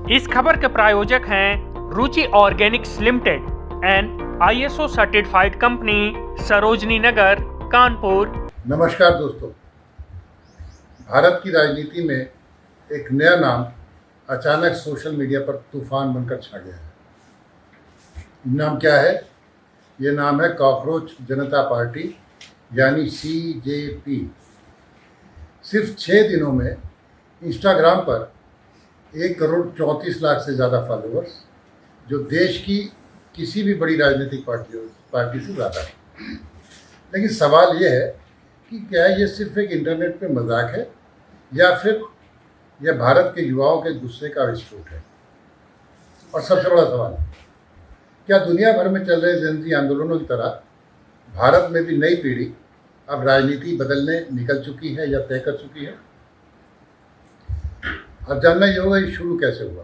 इस खबर के प्रायोजक हैं Ruchi organics limited and ISO certified company Sarojini Nagar Kanpur. नमस्कार दोस्तों, भारत की राजनीति में एक नया नाम अचानक सोशल मीडिया पर तूफान बनकर छा गया है। नाम क्या है? ये नाम है कॉकरोच जनता पार्टी यानी CJP। सिर्फ 6 दिनों में इंस्टाग्राम पर 1,34,00,000 से ज़्यादा फॉलोअर्स, जो देश की किसी भी बड़ी राजनीतिक पार्टी से ज़्यादा है। लेकिन सवाल ये है कि क्या ये सिर्फ एक इंटरनेट पे मजाक है या फिर यह भारत के युवाओं के गुस्से का विस्फोट है? और सबसे बड़ा सवाल, क्या दुनिया भर में चल रहे जनजी आंदोलनों की तरह भारत में भी नई पीढ़ी अब राजनीति बदलने निकल चुकी है या तय कर चुकी है? अब जानना ये होगा ये शुरू कैसे हुआ।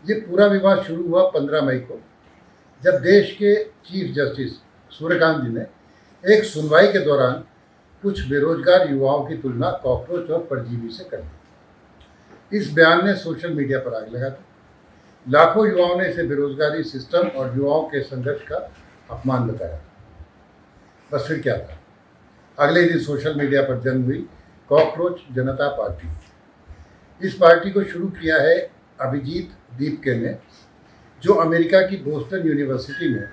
ये पूरा विवाद शुरू हुआ 15 मई को, जब देश के चीफ जस्टिस सूर्यकांत जी ने एक सुनवाई के दौरान कुछ बेरोजगार युवाओं की तुलना कॉकरोच और परजीवी से कर दी। इस बयान ने सोशल मीडिया पर आग लगा दी। लाखों युवाओं ने इसे बेरोजगारी, सिस्टम और युवाओं के संघर्ष का अपमान बताया। बस फिर क्या था, अगले दिन सोशल मीडिया पर जन्म हुई कॉकरोच जनता पार्टी। इस पार्टी को शुरू किया है अभिजीत दीपके ने, जो अमेरिका की बोस्टन यूनिवर्सिटी में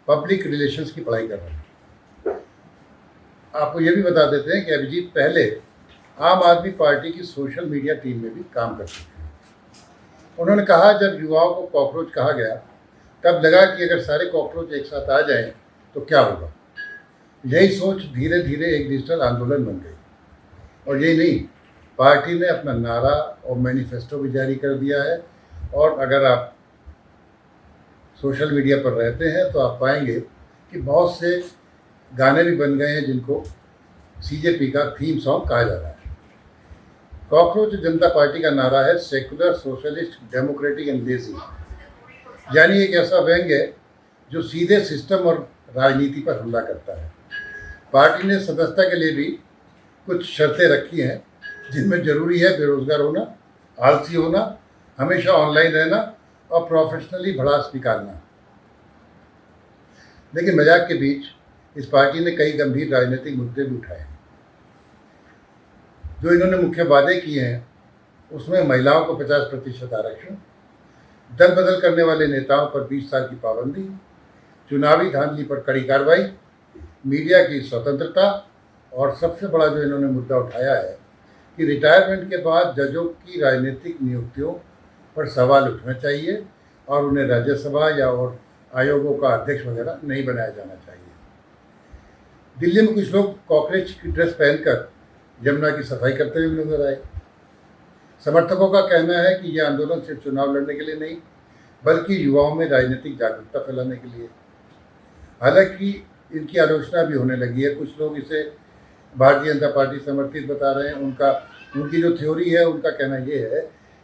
पब्लिक रिलेशंस की पढ़ाई कर रहे हैं। आपको ये भी बता देते हैं कि अभिजीत पहले आम आदमी पार्टी की सोशल मीडिया टीम में भी काम कर चुके हैं। उन्होंने कहा, जब युवाओं को कॉकरोच कहा गया तब लगा कि अगर सारे कॉकरोच एक साथ आ जाएं तो क्या होगा। यही सोच धीरे धीरे एक डिजिटल आंदोलन बन गई। और यही नहीं, पार्टी ने अपना नारा और मैनिफेस्टो भी जारी कर दिया है। और अगर आप सोशल मीडिया पर रहते हैं तो आप पाएंगे कि बहुत से गाने भी बन गए हैं जिनको CJP का थीम सॉन्ग कहा जा रहा है। कॉकरोच जनता पार्टी का नारा है secular, socialist, democratic and lazy, यानी एक ऐसा व्यंग्य है जो सीधे सिस्टम और राजनीति पर हमला करता है। पार्टी ने सदस्यता के लिए भी कुछ शर्तें रखी हैं, जिनमें जरूरी है बेरोजगार होना, आलसी होना, हमेशा ऑनलाइन रहना और प्रोफेशनली भड़ास निकालना। लेकिन मजाक के बीच इस पार्टी ने कई गंभीर राजनीतिक मुद्दे भी उठाए हैं। जो इन्होंने मुख्य वादे किए हैं उसमें महिलाओं को 50% आरक्षण, दल बदल करने वाले नेताओं पर 20 साल की पाबंदी, चुनावी धांधली पर कड़ी कार्रवाई, मीडिया की स्वतंत्रता, और सबसे बड़ा जो इन्होंने मुद्दा उठाया है कि रिटायरमेंट के बाद जजों की राजनीतिक नियुक्तियों पर सवाल उठना चाहिए और उन्हें राज्यसभा या और आयोगों का अध्यक्ष वगैरह नहीं बनाया जाना चाहिए। दिल्ली में कुछ लोग कॉकरोच की ड्रेस पहनकर यमुना की सफाई करते हुए नजर आए। समर्थकों का कहना है कि यह आंदोलन सिर्फ चुनाव लड़ने के लिए नहीं, बल्कि युवाओं में राजनीतिक जागरूकता फैलाने के लिए। हालांकि इनकी आलोचना भी होने लगी है। कुछ लोग इसे भारतीय जनता पार्टी समर्थित बता रहे हैं। उनकी जो थ्योरी है, उनका कहना ये है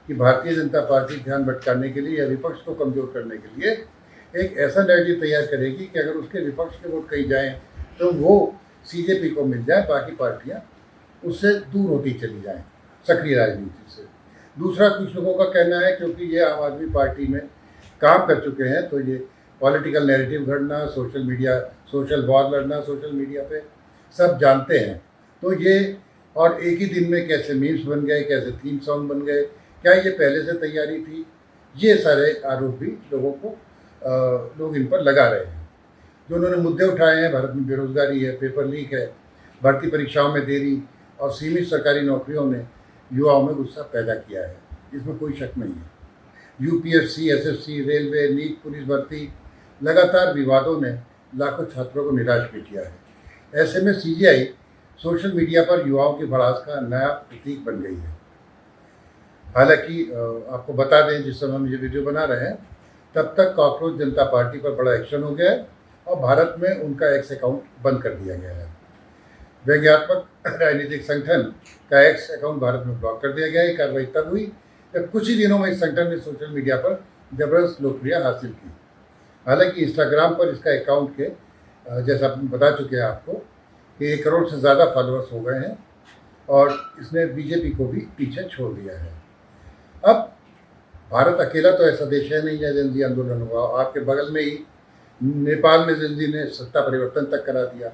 कि भारतीय जनता पार्टी ध्यान भटकाने के लिए या विपक्ष को कमजोर करने के लिए एक ऐसा नैरेटिव तैयार करेगी कि अगर उसके विपक्ष के वोट कहीं जाएं तो वो CJP को मिल जाए, बाकी पार्टियां उससे दूर होती चली जाएं सक्रिय राजनीति से। दूसरा, कुछ लोगों का कहना है क्योंकि ये आम आदमी पार्टी में काम कर चुके हैं तो ये पॉलिटिकल नैरेटिव घड़ना, सोशल वॉर लड़ना सोशल मीडिया पे सब जानते हैं। तो ये, और एक ही दिन में कैसे मीम्स बन गए, कैसे थीम सॉन्ग बन गए, क्या ये पहले से तैयारी थी? ये सारे आरोप भी लोग इन पर लगा रहे हैं। जो उन्होंने मुद्दे उठाए हैं, भारत में बेरोजगारी है, पेपर लीक है, भर्ती परीक्षाओं में देरी और सीमित सरकारी नौकरियों ने युवाओं में गुस्सा पैदा किया है, इसमें कोई शक नहीं है। UPSC, SSC, railway, NEET, police भर्ती, लगातार विवादों ने लाखों छात्रों को निराश भी किया है। ऐसे में CJI सोशल मीडिया पर युवाओं की भड़ास का नया प्रतीक बन गई है। हालांकि आपको बता दें, जिस समय हम ये वीडियो बना रहे हैं तब तक कॉकरोच जनता पार्टी पर बड़ा एक्शन हो गया है और भारत में उनका एक्स अकाउंट बंद कर दिया गया है। व्यंग्यात्मक राजनीतिक संगठन का एक्स अकाउंट भारत में ब्लॉक कर दिया गया है। कार्रवाई तब हुई जब कुछ ही दिनों में इस संगठन ने सोशल मीडिया पर जबरदस्त लोकप्रियता हासिल की। हालांकि इंस्टाग्राम पर इसका अकाउंट के जैसा बता चुके हैं आपको कि 1 करोड़ से ज़्यादा फॉलोअर्स हो गए हैं और इसने BJP को भी पीछे छोड़ दिया है। अब भारत अकेला तो ऐसा देश है नहीं जहाँ जेनजी आंदोलन हुआ। आपके बगल में ही नेपाल में जेनजी ने सत्ता परिवर्तन तक करा दिया।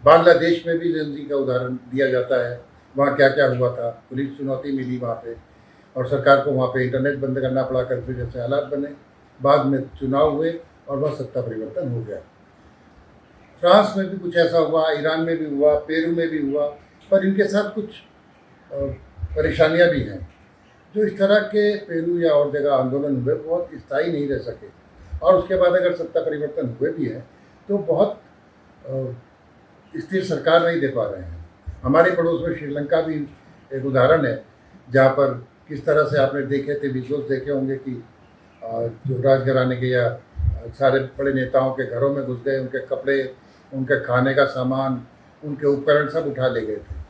बांग्लादेश में भी जेनजी का उदाहरण दिया जाता है, वहाँ क्या क्या हुआ था, पुलिस चुनौती मिली वहाँ पे और सरकार को वहाँ पे इंटरनेट बंद करना पड़ा, कर्फ्यू जैसे हालात बने, बाद में चुनाव हुए और वह सत्ता परिवर्तन हो गया। फ्रांस में भी कुछ ऐसा हुआ, ईरान में भी हुआ, पेरू में भी हुआ, पर इनके साथ कुछ परेशानियां भी हैं। जो इस तरह के पेरू या और जगह आंदोलन हुए बहुत स्थायी नहीं रह सके और उसके बाद अगर सत्ता परिवर्तन हुए भी हैं तो बहुत स्थिर सरकार नहीं दे पा रहे हैं। हमारे पड़ोस में श्रीलंका भी एक उदाहरण है, जहाँ पर किस तरह से आपने देखे थे, विजुअल्स देखे होंगे कि जो राजघराने के या सारे बड़े नेताओं के घरों में घुस गए, उनके कपड़े, उनके खाने का सामान, उनके उपकरण सब उठा ले गए थे।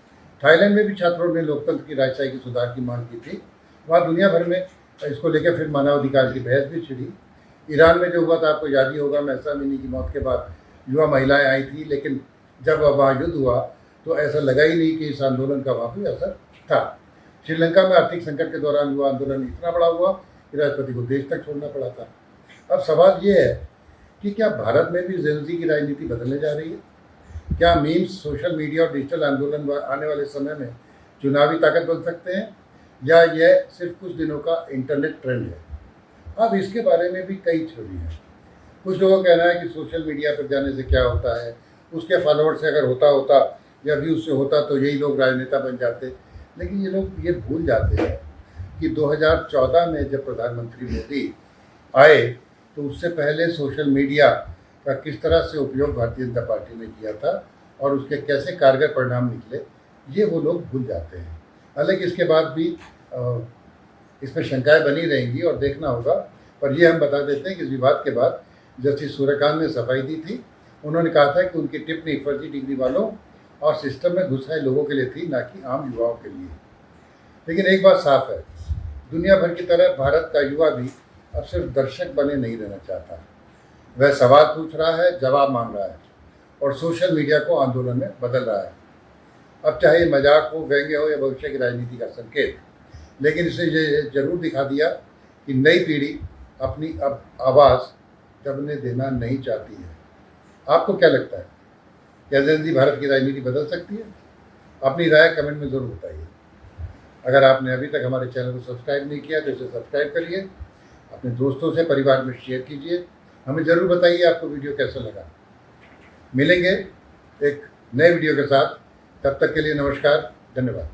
थाईलैंड में भी छात्रों ने लोकतंत्र की राजशाही की सुधार की मांग की थी। वहाँ दुनिया भर में इसको लेकर फिर मानवाधिकार की बहस भी छिड़ी। ईरान में जो हुआ था आपको याद ही होगा, महसा अमीनी की मौत के बाद युवा महिलाएं आई थी, लेकिन जब वहाँ युद्ध हुआ तो ऐसा लगा ही नहीं कि इस आंदोलन का वहाँ भी असर था। श्रीलंका में आर्थिक संकट के दौरान युवा आंदोलन इतना बड़ा हुआ कि राष्ट्रपति को देश तक छोड़ना पड़ा था। अब सवाल ये है कि क्या भारत में भी जेनजी की राजनीति बदलने जा रही है? क्या मीम्स, सोशल मीडिया और डिजिटल आंदोलन आने वाले समय में चुनावी ताकत बन सकते हैं, या यह सिर्फ कुछ दिनों का इंटरनेट ट्रेंड है? अब इसके बारे में भी कई थ्योरी हैं। कुछ लोगों का कहना है कि सोशल मीडिया पर जाने से क्या होता है, उसके फॉलोअर्स से अगर होता या व्यूज से होता तो यही लोग राजनेता बन जाते। लेकिन ये लोग ये भूल जाते हैं कि 2014 में जब प्रधानमंत्री मोदी आए तो उससे पहले सोशल मीडिया का किस तरह से उपयोग भारतीय जनता पार्टी ने किया था और उसके कैसे कारगर परिणाम निकले, ये वो लोग भूल जाते हैं। हालांकि इसके बाद भी इसमें शंकाएं बनी रहेंगी और देखना होगा, पर ये हम बता देते हैं कि इस विवाद के बाद जस्टिस सूर्यकांत ने सफाई दी थी। उन्होंने कहा था कि उनकी टिप्पणी फर्जी डिग्री वालों और सिस्टम में घुस आए लोगों के लिए थी, ना कि आम युवाओं के लिए। लेकिन एक बात साफ है, दुनिया भर की तरह भारत का युवा भी अब सिर्फ दर्शक बने नहीं रहना चाहता। वह सवाल पूछ रहा है, जवाब मांग रहा है और सोशल मीडिया को आंदोलन में बदल रहा है। अब चाहे मजाक हो, व्यंग्य हो या भविष्य की राजनीति का संकेत, लेकिन इसे ये जरूर दिखा दिया कि नई पीढ़ी अपनी अब आवाज़ दबने देना नहीं चाहती है। आपको क्या लगता है, क्या जेनजी भारत की राजनीति बदल सकती है? अपनी राय कमेंट में ज़रूर बताइए। अगर आपने अभी तक हमारे चैनल को सब्सक्राइब नहीं किया तो इसे सब्सक्राइब करिए, अपने दोस्तों से, परिवार में शेयर कीजिए। हमें ज़रूर बताइए आपको वीडियो कैसा लगा। मिलेंगे एक नए वीडियो के साथ, तब तक के लिए नमस्कार, धन्यवाद।